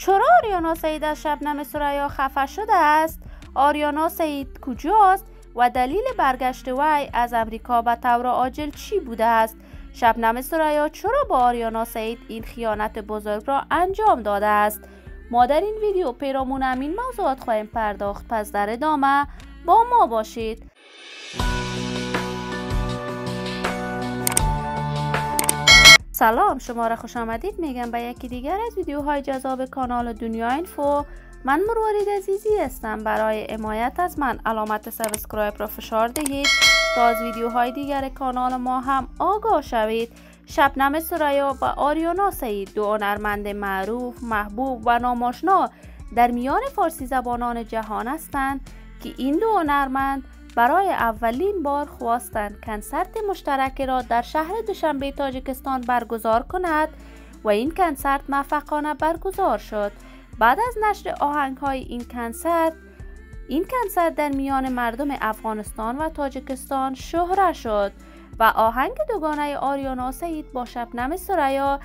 چرا آریانا سعید از شبنم ثریا خفه شده است؟ آریانا سعید کجاست و دلیل برگشت وی از امریکا به طور عاجل چی بوده است؟ شبنم ثریا چرا با آریانا سعید این خیانت بزرگ را انجام داده است؟ ما در این ویدیو پیرامون همین موضوعات خواهیم پرداخت، پس در ادامه با ما باشید. سلام، شما را خوش آمدید میگم به یکی دیگر از ویدیوهای جذاب کانال دنیا اینفو. من مروارید عزیزی هستم. برای حمایت از من علامت سابسکرایب را فشار دهید تا از ویدیوهای دیگر کانال ما هم آگاه شوید. شبنم ثریا و آریانا سعید دو هنرمند معروف، محبوب و ناماشنا در میان فارسی زبانان جهان هستند که این دو هنرمند برای اولین بار خواستند کنسرت مشترک را در شهر دوشنبه تاجیکستان برگزار کند و این کنسرت موفقانه برگزار شد. بعد از نشر آهنگ‌های این کنسرت در میان مردم افغانستان و تاجیکستان شهره شد و آهنگ دوگانه آریانا سعید با شبنم ثریا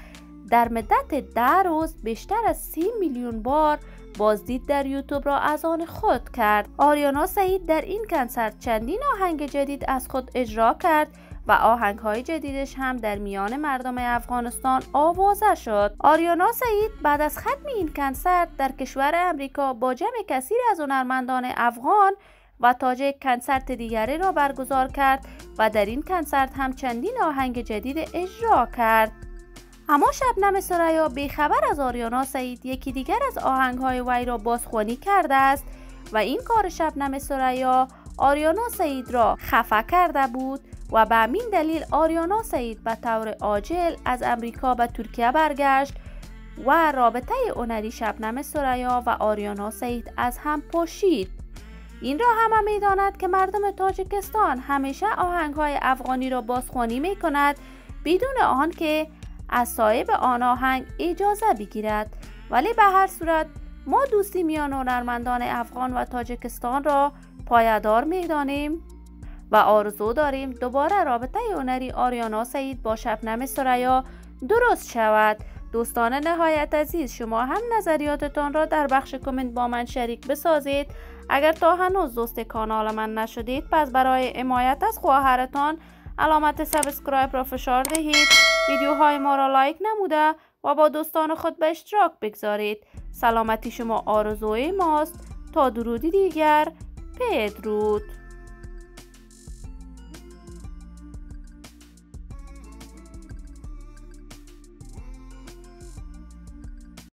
در مدت 10 روز بیشتر از 30 میلیون بار بازدید در یوتیوب را از آن خود کرد. آریانا سعید در این کنسرت چندین آهنگ جدید از خود اجرا کرد و آهنگ‌های جدیدش هم در میان مردم افغانستان آوازه شد. آریانا سعید بعد از ختم این کنسرت در کشور امریکا با جمع کثیری از هنرمندان افغان و تاجیک کنسرت دیگری را برگزار کرد و در این کنسرت هم چندین آهنگ جدید اجرا کرد. اما شبنم ثریا بیخبر از آریانا سعید یکی دیگر از آهنگ‌های وی را بازخوانی کرده است و این کار شبنم ثریا آریانا سعید را خفه کرده بود و به همین دلیل آریانا سعید به طور عاجل از امریکا به ترکیه برگشت و رابطه هنری شبنم ثریا و آریانا سعید از هم پاشید. این را همه می‌دانند که مردم تاجیکستان همیشه آهنگ‌های افغانی را بازخوانی می‌کند بدون آنکه از صاحب آن آهنگ اجازه بگیرد، ولی به هر صورت ما دوستی میان هنرمندان افغان و تاجیکستان را پایدار می‌دانیم و آرزو داریم دوباره رابطه هنری آریانا سعید با شبنم ثریا درست شود. دوستان نهایت عزیز، شما هم نظریاتتان را در بخش کامنت با من شریک بسازید. اگر تا هنوز دوست کانال من نشدید، پس برای حمایت از خواهرتان علامت سابسکرایب را فشار دهید، ویدیوهای ما را لایک نموده و با دوستان خود به اشتراک بگذارید. سلامتی شما آرزوی ماست. تا درودی دیگر، بدرود.